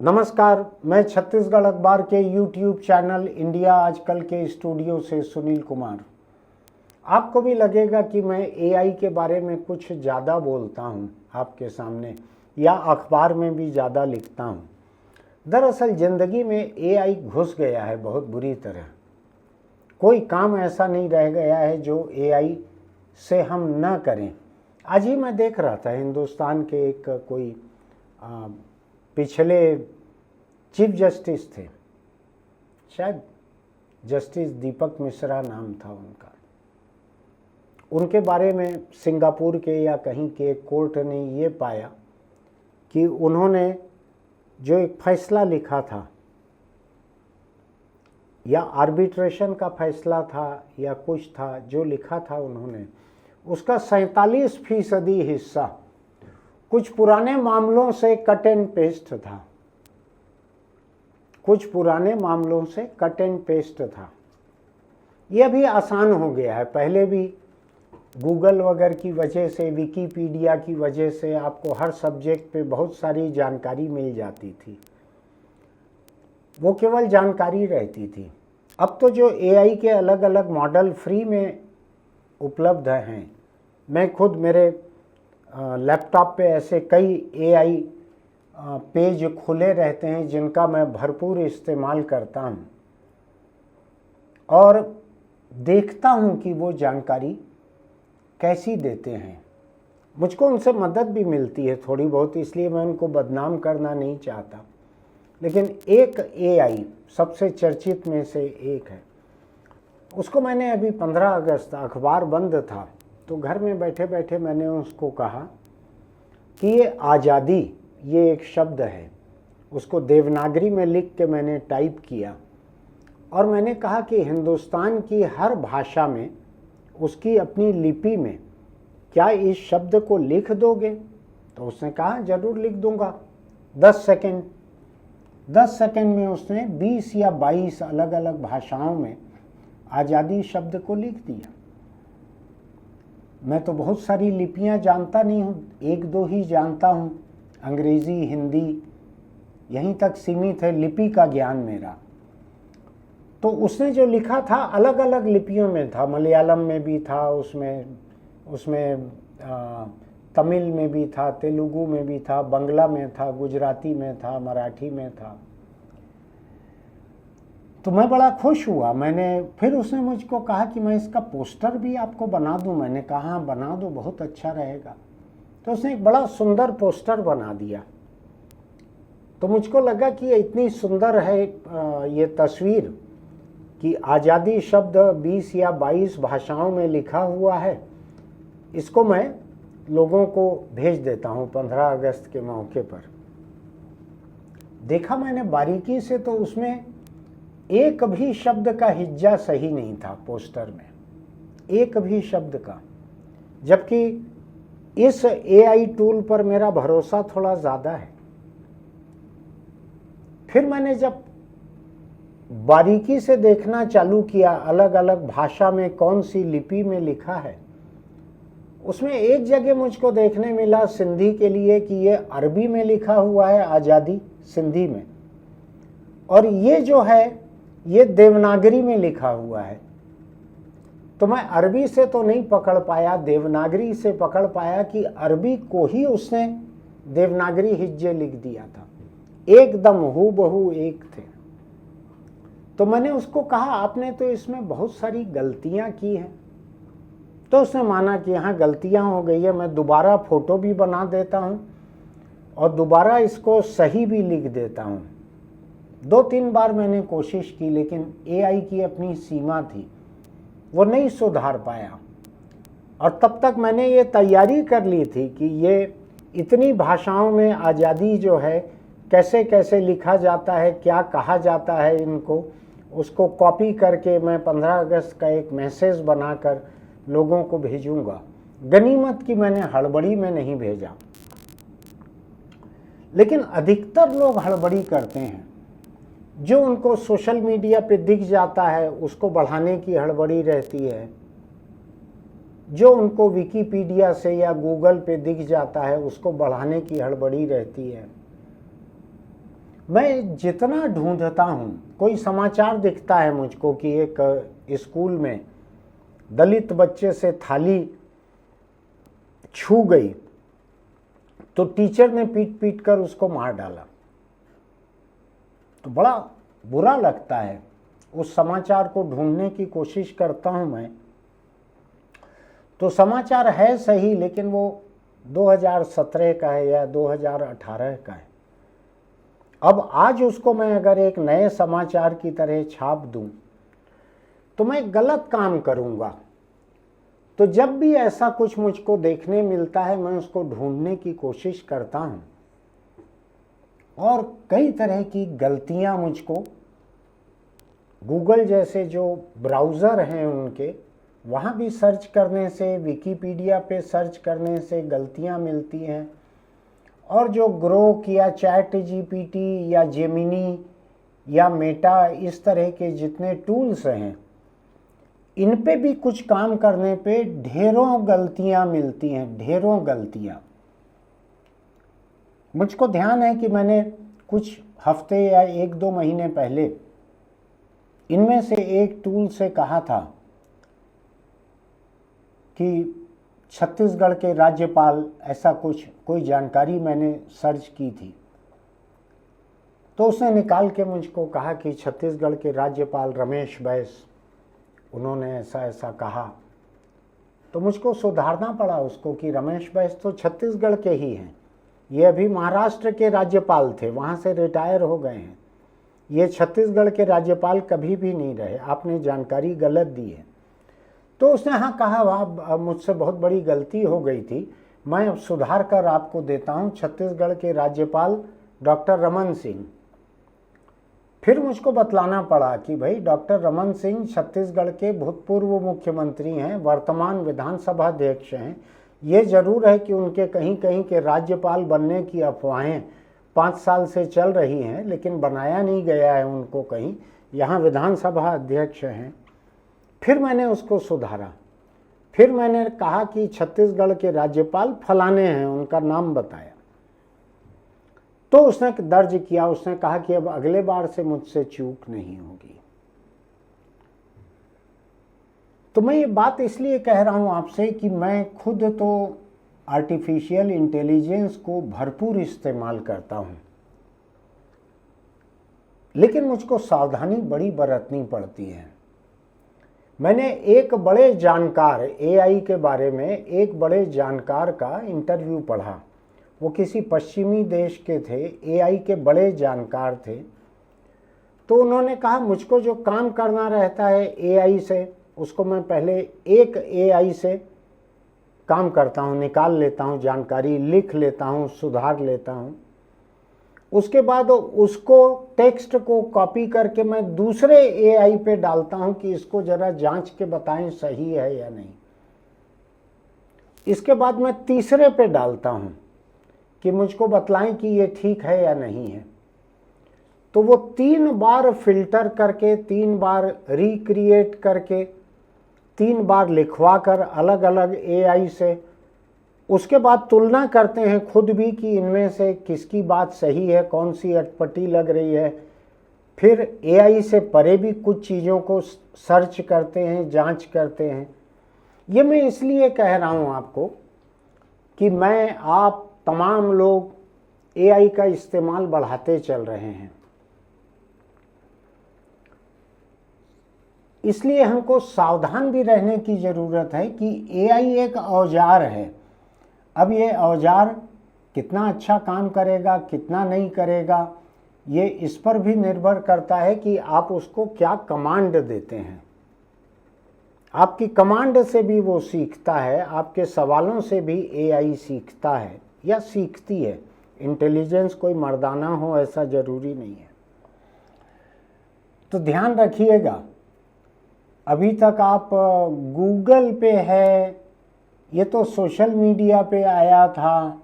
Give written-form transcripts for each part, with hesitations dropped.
नमस्कार, मैं छत्तीसगढ़ अखबार के यूट्यूब चैनल इंडिया आजकल के स्टूडियो से सुनील कुमार। आपको भी लगेगा कि मैं एआई के बारे में कुछ ज़्यादा बोलता हूं आपके सामने या अखबार में भी ज़्यादा लिखता हूं। दरअसल ज़िंदगी में एआई घुस गया है बहुत बुरी तरह। कोई काम ऐसा नहीं रह गया है जो एआई से हम न करें। आज ही मैं देख रहा था हिंदुस्तान के एक कोई पिछले चीफ जस्टिस थे, शायद जस्टिस दीपक मिश्रा नाम था उनका। उनके बारे में सिंगापुर के या कहीं के कोर्ट ने ये पाया कि उन्होंने जो एक फैसला लिखा था या आर्बिट्रेशन का फैसला था या कुछ था जो लिखा था उन्होंने, उसका 47% हिस्सा कुछ पुराने मामलों से कट एंड पेस्ट था। कुछ पुराने मामलों से कट एंड पेस्ट था। यह भी आसान हो गया है। पहले भी गूगल वगैरह की वजह से, विकीपीडिया की वजह से आपको हर सब्जेक्ट पे बहुत सारी जानकारी मिल जाती थी। वो केवल जानकारी रहती थी। अब तो जो एआई के अलग अलग मॉडल फ्री में उपलब्ध हैं, मैं खुद मेरे लैपटॉप पे ऐसे कई एआई पेज खुले रहते हैं जिनका मैं भरपूर इस्तेमाल करता हूं और देखता हूं कि वो जानकारी कैसी देते हैं। मुझको उनसे मदद भी मिलती है थोड़ी बहुत, इसलिए मैं उनको बदनाम करना नहीं चाहता। लेकिन एक एआई सबसे चर्चित में से एक है। उसको मैंने अभी 15 अगस्त अखबार बंद था तो घर में बैठे बैठे मैंने उसको कहा कि ये आज़ादी, ये एक शब्द है, उसको देवनागरी में लिख के मैंने टाइप किया और मैंने कहा कि हिंदुस्तान की हर भाषा में उसकी अपनी लिपि में क्या इस शब्द को लिख दोगे? तो उसने कहा ज़रूर लिख दूंगा। 10 सेकंड में उसने 20 या 22 अलग अलग भाषाओं में आज़ादी शब्द को लिख दिया। मैं तो बहुत सारी लिपियां जानता नहीं हूँ, एक दो ही जानता हूँ, अंग्रेज़ी, हिंदी, यहीं तक सीमित है लिपि का ज्ञान मेरा। तो उसने जो लिखा था अलग अलग लिपियों में था, मलयालम में भी था, उसमें तमिल में भी था, तेलुगु में भी था, बंगला में था, गुजराती में था, मराठी में था। तो मैं बड़ा खुश हुआ। फिर उसने मुझको कहा कि मैं इसका पोस्टर भी आपको बना दूं। मैंने कहा हाँ बना दो, बहुत अच्छा रहेगा। तो उसने एक बड़ा सुंदर पोस्टर बना दिया। तो मुझको लगा कि ये इतनी सुंदर है ये तस्वीर कि आज़ादी शब्द 20 या 22 भाषाओं में लिखा हुआ है। इसको मैं लोगों को भेज देता हूँ 15 अगस्त के मौके पर। देखा मैंने बारीकी से तो उसमें एक भी शब्द का हिज्जा सही नहीं था पोस्टर में, एक भी शब्द का। जबकि इस एआई टूल पर मेरा भरोसा थोड़ा ज़्यादा है। फिर मैंने जब बारीकी से देखना चालू किया अलग अलग भाषा में कौन सी लिपि में लिखा है, उसमें एक जगह मुझको देखने मिला सिंधी के लिए कि ये अरबी में लिखा हुआ है आज़ादी, सिंधी में, और ये जो है ये देवनागरी में लिखा हुआ है। तो मैं अरबी से तो नहीं पकड़ पाया, देवनागरी से पकड़ पाया कि अरबी को ही उसने देवनागरी हिज्जे लिख दिया था, एकदम हूबहू एक थे। तो मैंने उसको कहा आपने तो इसमें बहुत सारी गलतियां की हैं। तो उसने माना कि यहाँ गलतियां हो गई है, मैं दोबारा फोटो भी बना देता हूँ और दोबारा इसको सही भी लिख देता हूँ। 2-3 बार मैंने कोशिश की लेकिन एआई की अपनी सीमा थी, वो नहीं सुधार पाया। और तब तक मैंने ये तैयारी कर ली थी कि ये इतनी भाषाओं में आज़ादी जो है कैसे कैसे लिखा जाता है, क्या कहा जाता है इनको, उसको कॉपी करके मैं 15 अगस्त का एक मैसेज बनाकर लोगों को भेजूंगा। गनीमत की मैंने हड़बड़ी में नहीं भेजा। लेकिन अधिकतर लोग हड़बड़ी करते हैं। जो उनको सोशल मीडिया पे दिख जाता है उसको बढ़ाने की हड़बड़ी रहती है, जो उनको विकीपीडिया से या गूगल पे दिख जाता है उसको बढ़ाने की हड़बड़ी रहती है। मैं जितना ढूंढता हूँ, कोई समाचार दिखता है मुझको कि एक स्कूल में दलित बच्चे से थाली छू गई तो टीचर ने पीट पीट कर उसको मार डाला, तो बड़ा बुरा लगता है। उस समाचार को ढूंढने की कोशिश करता हूँ मैं, तो समाचार है सही लेकिन वो 2017 का है या 2018 का है। अब आज उसको मैं अगर एक नए समाचार की तरह छाप दूं तो मैं गलत काम करूंगा। तो जब भी ऐसा कुछ मुझको देखने मिलता है मैं उसको ढूंढने की कोशिश करता हूं, और कई तरह की गलतियां मुझको गूगल जैसे जो ब्राउज़र हैं उनके वहाँ भी सर्च करने से, विकिपीडिया पे सर्च करने से गलतियाँ मिलती हैं, और जो ग्रोक या चैट जीपीटी या जेमिनी या मेटा इस तरह के जितने टूल्स हैं इन पे भी कुछ काम करने पे ढेरों गलतियाँ मिलती हैं, ढेरों गलतियाँ। मुझको ध्यान है कि मैंने कुछ हफ्ते या 1-2 महीने पहले इनमें से एक टूल से कहा था कि छत्तीसगढ़ के राज्यपाल, ऐसा कुछ कोई जानकारी मैंने सर्च की थी, तो उसने निकाल के मुझको कहा कि छत्तीसगढ़ के राज्यपाल रमेश बैस उन्होंने ऐसा ऐसा कहा। तो मुझको सुधारना पड़ा उसको कि रमेश बैस तो छत्तीसगढ़ के ही हैं, ये अभी महाराष्ट्र के राज्यपाल थे, वहाँ से रिटायर हो गए हैं, ये छत्तीसगढ़ के राज्यपाल कभी भी नहीं रहे, आपने जानकारी गलत दी है। तो उसने हाँ कहा, वाह मुझसे बहुत बड़ी गलती हो गई थी, मैं अब सुधार कर आपको देता हूँ, छत्तीसगढ़ के राज्यपाल डॉक्टर रमन सिंह। फिर मुझको बतलाना पड़ा कि भाई डॉक्टर रमन सिंह छत्तीसगढ़ के भूतपूर्व मुख्यमंत्री हैं, वर्तमान विधानसभा अध्यक्ष हैं। ये जरूर है कि उनके कहीं कहीं के राज्यपाल बनने की अफवाहें 5 साल से चल रही हैं, लेकिन बनाया नहीं गया है उनको कहीं, यहाँ विधानसभा अध्यक्ष हैं। फिर मैंने उसको सुधारा, फिर मैंने कहा कि छत्तीसगढ़ के राज्यपाल फलाने हैं, उनका नाम बताया। तो उसने दर्ज किया, उसने कहा कि अब अगले बार से मुझसे चूक नहीं होगी। तो मैं ये बात इसलिए कह रहा हूं आपसे कि मैं खुद तो आर्टिफिशियल इंटेलिजेंस को भरपूर इस्तेमाल करता हूं, लेकिन मुझको सावधानी बड़ी बरतनी पड़ती है। मैंने एक बड़े जानकार एआई के बारे में, एक बड़े जानकार का इंटरव्यू पढ़ा। वो किसी पश्चिमी देश के थे, एआई के बड़े जानकार थे। तो उन्होंने कहा मुझको जो काम करना रहता है एआई से, उसको मैं पहले एक एआई से काम करता हूँ, निकाल लेता हूँ जानकारी, लिख लेता हूँ, सुधार लेता हूँ। उसके बाद उसको टेक्स्ट को कॉपी करके मैं दूसरे एआई पे डालता हूँ कि इसको ज़रा जांच के बताएं सही है या नहीं। इसके बाद मैं तीसरे पे डालता हूँ कि मुझको बतलाएं कि ये ठीक है या नहीं है। तो वो 3 बार फिल्टर करके, 3 बार रिक्रिएट करके, 3 बार लिखवा कर अलग अलग एआई से, उसके बाद तुलना करते हैं खुद भी कि इनमें से किसकी बात सही है, कौन सी अटपटी लग रही है। फिर एआई से परे भी कुछ चीज़ों को सर्च करते हैं, जांच करते हैं। ये मैं इसलिए कह रहा हूँ आपको कि मैं, आप तमाम लोग एआई का इस्तेमाल बढ़ाते चल रहे हैं, इसलिए हमको सावधान भी रहने की ज़रूरत है कि एआई एक औजार है। अब ये औजार कितना अच्छा काम करेगा, कितना नहीं करेगा, ये इस पर भी निर्भर करता है कि आप उसको क्या कमांड देते हैं। आपकी कमांड से भी वो सीखता है, आपके सवालों से भी एआई सीखता है या सीखती है। इंटेलिजेंस कोई मर्दाना हो ऐसा ज़रूरी नहीं है। तो ध्यान रखिएगा, अभी तक आप गूगल पे है, ये तो सोशल मीडिया पे आया था।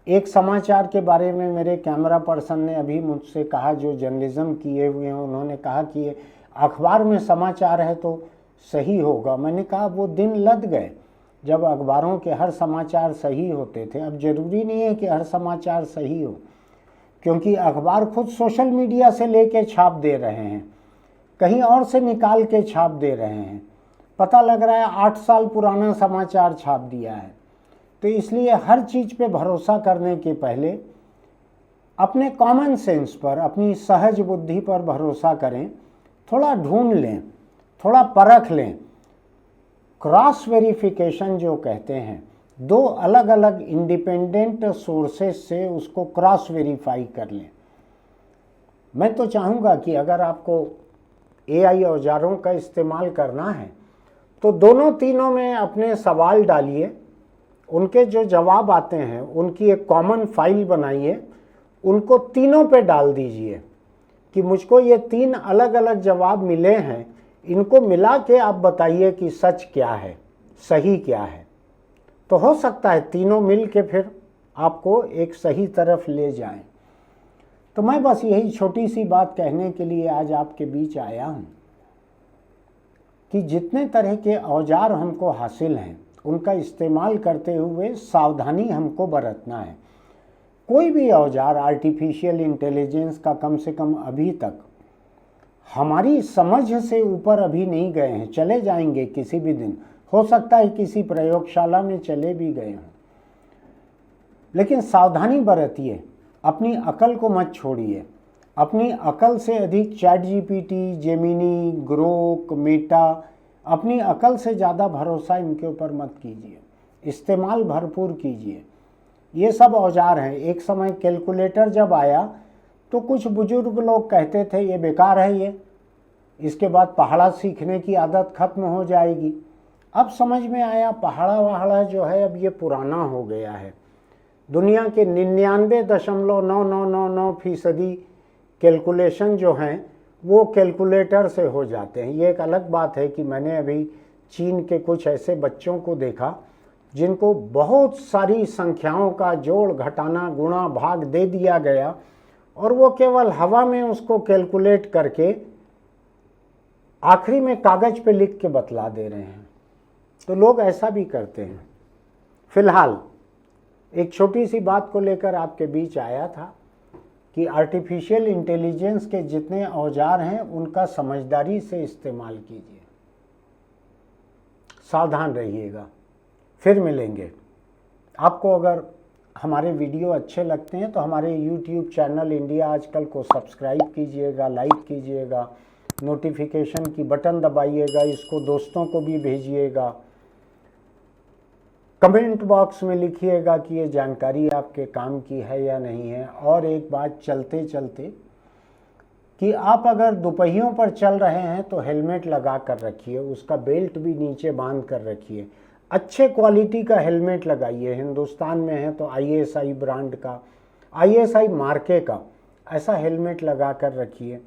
एक समाचार के बारे में मेरे कैमरा पर्सन ने अभी मुझसे कहा, जो जर्नलिज्म किए हुए हैं, उन्होंने कहा कि ये अखबार में समाचार है तो सही होगा। मैंने कहा वो दिन लद गए जब अखबारों के हर समाचार सही होते थे। अब जरूरी नहीं है कि हर समाचार सही हो। क्योंकि अखबार खुद सोशल मीडिया से लेके छाप दे रहे हैं, कहीं और से निकाल के छाप दे रहे हैं। पता लग रहा है 8 साल पुराना समाचार छाप दिया है। तो इसलिए हर चीज़ पे भरोसा करने के पहले अपने कॉमन सेंस पर, अपनी सहज बुद्धि पर भरोसा करें, थोड़ा ढूंढ लें, थोड़ा परख लें। क्रॉस वेरिफिकेशन जो कहते हैं, 2 अलग अलग इंडिपेंडेंट सोर्सेस से उसको क्रॉस वेरीफाई कर लें। मैं तो चाहूँगा कि अगर आपको AI औजारों का इस्तेमाल करना है तो दोनों तीनों में अपने सवाल डालिए, उनके जो जवाब आते हैं उनकी एक कॉमन फाइल बनाइए, उनको तीनों पे डाल दीजिए कि मुझको ये 3 अलग अलग जवाब मिले हैं, इनको मिला के आप बताइए कि सच क्या है, सही क्या है। तो हो सकता है तीनों मिल के फिर आपको एक सही तरफ ले जाएं। तो मैं बस यही छोटी सी बात कहने के लिए आज आपके बीच आया हूँ कि जितने तरह के औजार हमको हासिल हैं उनका इस्तेमाल करते हुए सावधानी हमको बरतना है। कोई भी औजार आर्टिफिशियल इंटेलिजेंस का कम से कम अभी तक हमारी समझ से ऊपर अभी नहीं गए हैं, चले जाएंगे किसी भी दिन, हो सकता है किसी प्रयोगशाला में चले भी गए हों। लेकिन सावधानी बरतिए, अपनी अकल को मत छोड़िए। अपनी अकल से अधिक chat GPT, Gemini, Grok, Meta, अपनी अकल से ज़्यादा भरोसा इनके ऊपर मत कीजिए, इस्तेमाल भरपूर कीजिए। ये सब औजार हैं। एक समय कैलकुलेटर जब आया तो कुछ बुजुर्ग लोग कहते थे ये बेकार है, ये इसके बाद पहाड़ा सीखने की आदत खत्म हो जाएगी। अब समझ में आया पहाड़ा वहाड़ा जो है अब ये पुराना हो गया है। दुनिया के 99.9999% कैलकुलेशन जो हैं वो कैलकुलेटर से हो जाते हैं। ये एक अलग बात है कि मैंने अभी चीन के कुछ ऐसे बच्चों को देखा जिनको बहुत सारी संख्याओं का जोड़, घटाना, गुणा, भाग दे दिया गया और वो केवल हवा में उसको कैलकुलेट करके आखिरी में कागज पे लिख के बतला दे रहे हैं। तो लोग ऐसा भी करते हैं। फिलहाल एक छोटी सी बात को लेकर आपके बीच आया था कि आर्टिफिशियल इंटेलिजेंस के जितने औजार हैं उनका समझदारी से इस्तेमाल कीजिए, सावधान रहिएगा। फिर मिलेंगे। आपको अगर हमारे वीडियो अच्छे लगते हैं तो हमारे YouTube चैनल इंडिया आजकल को सब्सक्राइब कीजिएगा, लाइक कीजिएगा, नोटिफिकेशन की बटन दबाइएगा, इसको दोस्तों को भी भेजिएगा। कमेंट बॉक्स में लिखिएगा कि ये जानकारी आपके काम की है या नहीं है। और एक बात चलते चलते कि आप अगर दोपहियों पर चल रहे हैं तो हेलमेट लगा कर रखिए, उसका बेल्ट भी नीचे बांध कर रखिए। अच्छे क्वालिटी का हेलमेट लगाइए। हिंदुस्तान में है तो ISI ब्रांड का, ISI मार्के का ऐसा हेलमेट लगा कर रखिए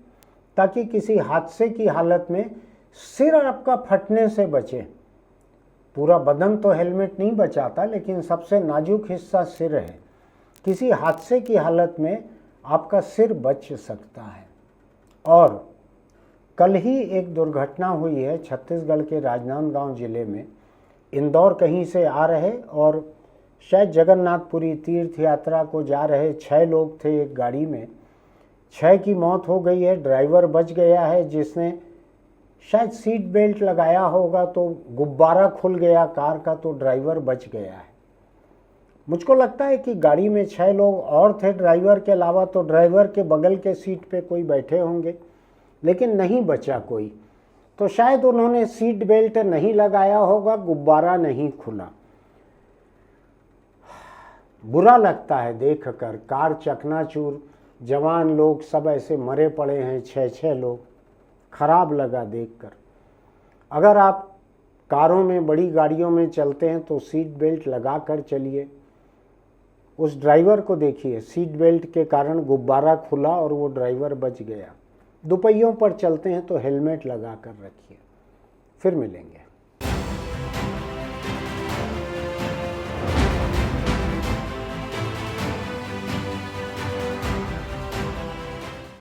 ताकि किसी हादसे की हालत में सिर आपका फटने से बचे। पूरा बदन तो हेलमेट नहीं बचाता, लेकिन सबसे नाजुक हिस्सा सिर है। किसी हादसे की हालत में आपका सिर बच सकता है। और कल ही एक दुर्घटना हुई है छत्तीसगढ़ के राजनांदगांव जिले में। इंदौर कहीं से आ रहे और शायद जगन्नाथपुरी तीर्थ यात्रा को जा रहे 6 लोग थे एक गाड़ी में। 6 की मौत हो गई है। ड्राइवर बच गया है, जिसने शायद सीट बेल्ट लगाया होगा तो गुब्बारा खुल गया कार का, तो ड्राइवर बच गया है। मुझको लगता है कि गाड़ी में 6 लोग और थे ड्राइवर के अलावा, तो ड्राइवर के बगल के सीट पे कोई बैठे होंगे, लेकिन नहीं बचा कोई। तो शायद उन्होंने सीट बेल्ट नहीं लगाया होगा, गुब्बारा नहीं खुला। बुरा लगता है देखकर, कार चकनाचूर, जवान लोग सब ऐसे मरे पड़े हैं, 6 लोग। खराब लगा देखकर। अगर आप कारों में, बड़ी गाड़ियों में चलते हैं तो सीट बेल्ट लगा कर चलिए। उस ड्राइवर को देखिए, सीट बेल्ट के कारण गुब्बारा खुला और वो ड्राइवर बच गया। दोपहियों पर चलते हैं तो हेलमेट लगा कर रखिए। फिर मिलेंगे।